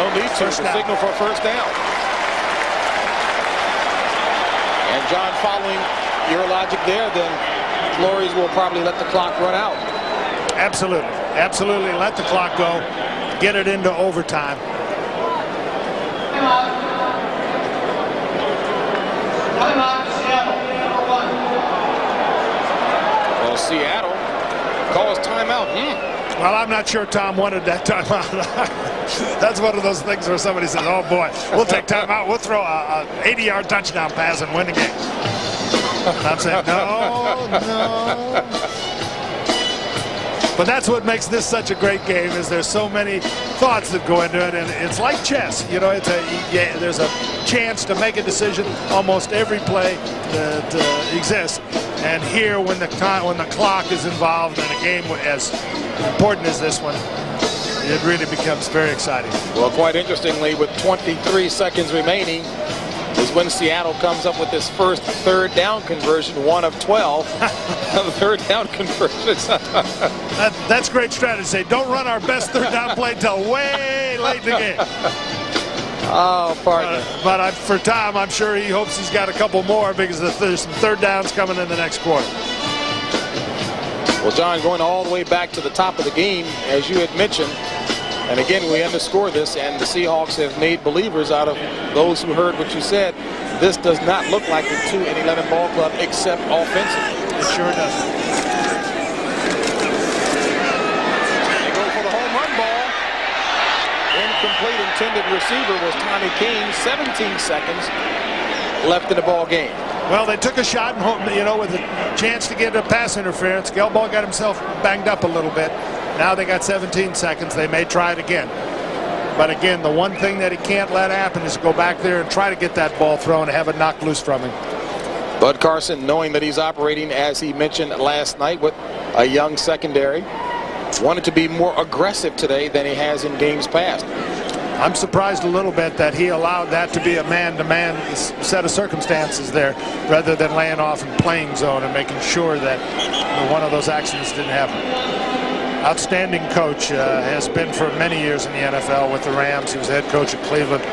No need to. The signal for a first down. And John, following your logic there, then Flores will probably let the clock run out. Absolutely. Absolutely. Let the clock go. Get it into overtime. Well, Seattle calls timeout. Well, I'm not sure Tom wanted that timeout. That's one of those things where somebody says, oh boy, we'll take timeout. We'll throw a 80-yard touchdown pass and win the game. I'm saying, no. But that's what makes this such a great game, is there's so many thoughts that go into it, and it's like chess. You know, there's a chance to make a decision almost every play that exists. And here, when the clock is involved in a game as important as this one, it really becomes very exciting. Well, quite interestingly, with 23 seconds remaining, is when Seattle comes up with this first third down conversion, 1 of 12. Third down conversions. That's great strategy. Say, don't run our best third down play until way late in the game. Oh, partner. But for Tom, I'm sure he hopes he's got a couple more, because there's some third downs coming in the next quarter. Well, John, going all the way back to the top of the game, as you had mentioned, and again, we underscore this, and the Seahawks have made believers out of those who heard what you said. This does not look like the 2-11 ball club, except offensively. It sure doesn't. They go for the home run ball. Incomplete intended receiver was Tommy King. 17 seconds left in the ball game. Well, they took a shot, and you know, with a chance to get a pass interference. Gelbaugh got himself banged up a little bit. Now they got 17 seconds. They may try it again. But again, the one thing that he can't let happen is go back there and try to get that ball thrown and have it knocked loose from him. Bud Carson, knowing that he's operating, as he mentioned last night, with a young secondary, wanted to be more aggressive today than he has in games past. I'm surprised a little bit that he allowed that to be a man-to-man set of circumstances there, rather than laying off in playing zone and making sure that one of those accidents didn't happen. Outstanding coach, has been for many years in the NFL with the Rams. He was head coach at Cleveland.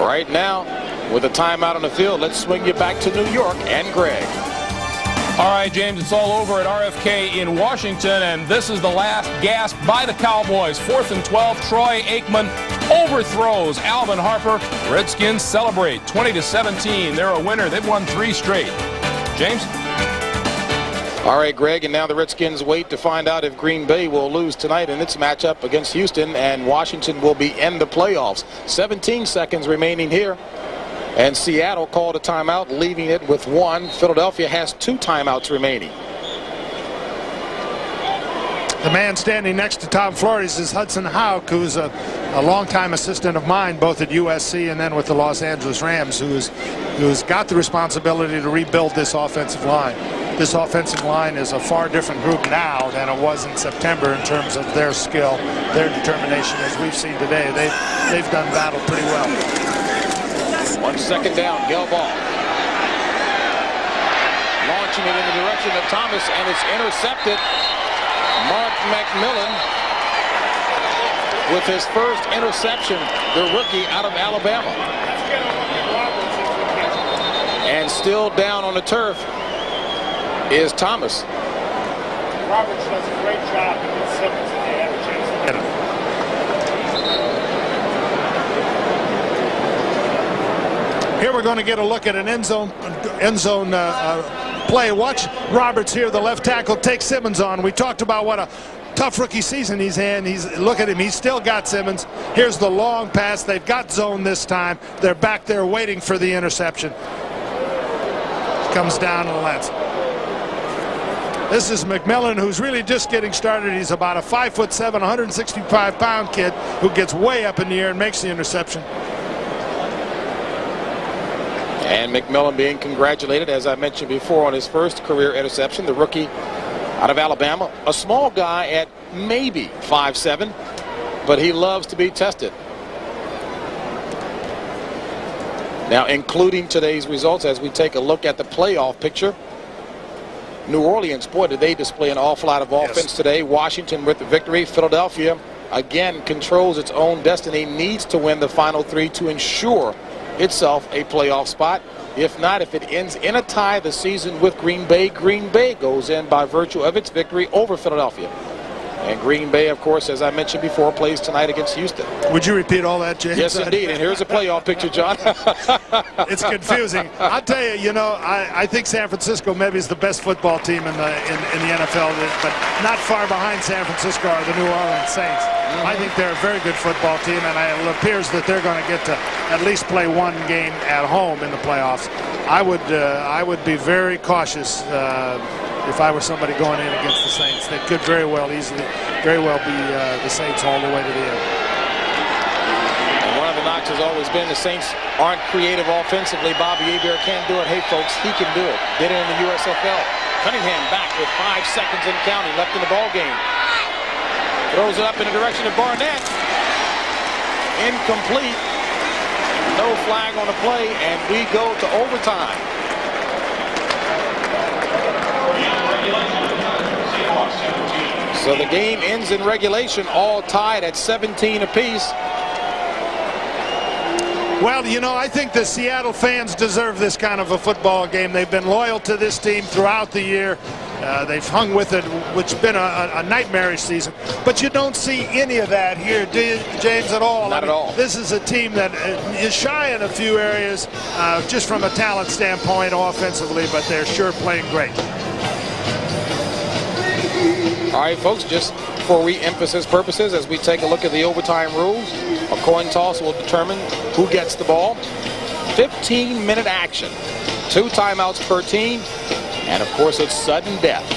Right now, with a timeout on the field, let's swing you back to New York and Greg. All right, James, it's all over at RFK in Washington, and this is the last gasp by the Cowboys. 4th and 12, Troy Aikman overthrows Alvin Harper. Redskins celebrate 20-17. They're a winner. They've won 3 straight. James? All right, Greg, and now the Redskins wait to find out if Green Bay will lose tonight in its matchup against Houston, and Washington will be in the playoffs. 17 seconds remaining here. And Seattle called a timeout, leaving it with 1. Philadelphia has 2 timeouts remaining. The man standing next to Tom Flores is Hudson Houck, who's a longtime assistant of mine, both at USC and then with the Los Angeles Rams, who's got the responsibility to rebuild this offensive line. This offensive line is a far different group now than it was in September in terms of their skill, their determination. As we've seen today, they've done battle pretty well. 1 second down, Gelbaugh. Launching it in the direction of Thomas, and it's intercepted. Mark McMillan with his first interception, the rookie out of Alabama. And still down on the turf is Thomas. Roberts does a great job against Simmons if they have a chance to get him. Here we're going to get a look at an end zone play. Watch Roberts here, the left tackle, take Simmons on. We talked about what a tough rookie season he's in. Look at him. He's still got Simmons. Here's the long pass. They've got zone this time. They're back there waiting for the interception. Comes down and lands. This is McMillan, who's really just getting started. He's about a 5'7", 165-pound kid who gets way up in the air and makes the interception. And McMillan being congratulated, as I mentioned before, on his first career interception. The rookie out of Alabama, a small guy at maybe 5'7", but he loves to be tested. Now, including today's results, as we take a look at the playoff picture, New Orleans, boy, did they display an awful lot of offense today. Washington with the victory. Philadelphia again, controls its own destiny, needs to win the final 3 to ensure itself a playoff spot. If not, if it ends in a tie the season with Green Bay goes in by virtue of its victory over Philadelphia. And Green Bay, of course, as I mentioned before, plays tonight against Houston. Would you repeat all that, James? Yes, indeed. And here's a playoff picture, John. It's confusing. I'll tell you, you know, I think San Francisco maybe is the best football team in the NFL, but not far behind San Francisco are the New Orleans Saints. I think they're a very good football team, and it appears that they're going to get to at least play one game at home in the playoffs. I would be very cautious if I were somebody going in against the Saints. They could very well be the Saints all the way to the end. And one of the knocks has always been the Saints aren't creative offensively. Bobby Hebert can't do it. Hey, folks, he can do it. Did it in the USFL. Cunningham back with 5 seconds and counting left in the ball game. Throws it up in the direction of Barnett. Incomplete. No flag on the play, and we go to overtime. So the game ends in regulation, all tied at 17 apiece. Well, you know, I think the Seattle fans deserve this kind of a football game. They've been loyal to this team throughout the year. They've hung with it, which has been a nightmarish season. But you don't see any of that here, do you, James, at all? Not at all. This is a team that is shy in a few areas, just from a talent standpoint offensively, but they're sure playing great. All right, folks, just for re-emphasis purposes, as we take a look at the overtime rules, a coin toss will determine who gets the ball. 15-minute action, 2 timeouts per team, and of course it's sudden death.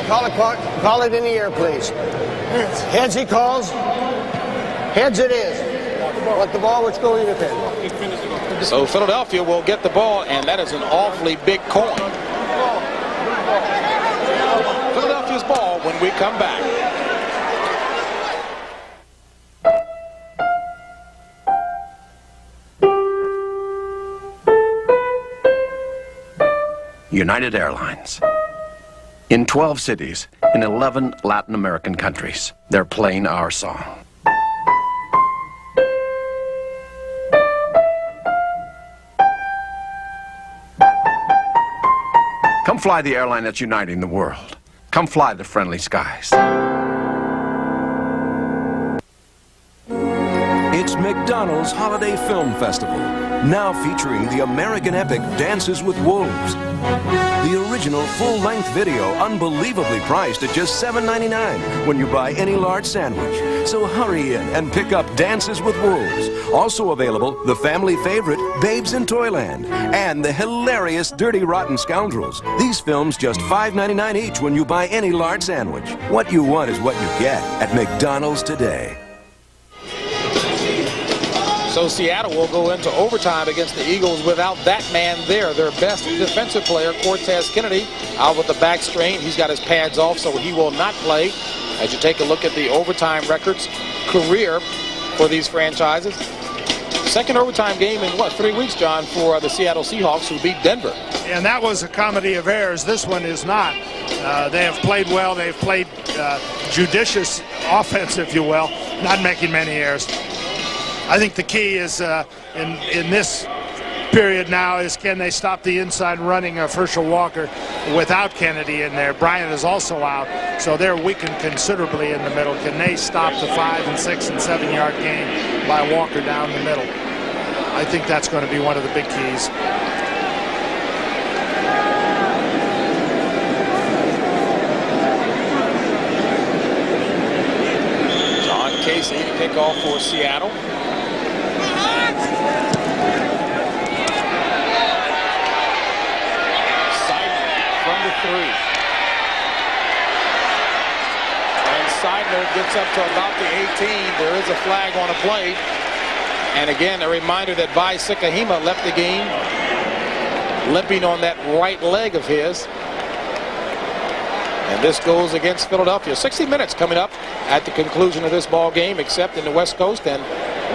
Call it in the air, please. Heads he calls. Heads it is. Want the ball, which goal you defend? So Philadelphia will get the ball, and that is an awfully big coin. Philadelphia's ball when we come back. United Airlines. In 12 cities, in 11 Latin American countries, they're playing our song. Come fly the airline that's uniting the world. Come fly the friendly skies. It's McDonald's Holiday Film Festival, now featuring the American epic Dances with Wolves. The original full-length video, unbelievably priced at just $7.99 when you buy any large sandwich. So hurry in and pick up Dances with Wolves. Also available, the family favorite, Babes in Toyland, and the hilarious Dirty Rotten Scoundrels. These films just $5.99 each when you buy any large sandwich. What you want is what you get at McDonald's today. So Seattle will go into overtime against the Eagles without that man there. Their best defensive player, Cortez Kennedy, out with the back strain. He's got his pads off, so he will not play. As you take a look at the overtime records, career for these franchises. Second overtime game in, 3 weeks, John, for the Seattle Seahawks, who beat Denver. And that was a comedy of errors. This one is not. They have played well. They've played judicious offense, if you will, not making many errors. I think the key is in this period now is, can they stop the inside running of Herschel Walker without Kennedy in there? Bryant is also out, so they're weakened considerably in the middle. Can they stop the 5 and 6 and 7 yard game by Walker down the middle? I think that's going to be one of the big keys. John Casey to kick off for Seattle. And Seidler gets up to about the 18. There is a flag on a play. And again, a reminder that Vi Sikahema left the game limping on that right leg of his. And this goes against Philadelphia. 60 minutes coming up at the conclusion of this ball game, except in the West Coast and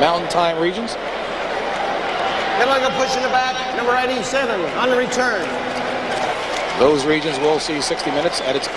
Mountain Time regions. Good luck, a push in the back, number 87 on the return. Those regions will see 60 Minutes at its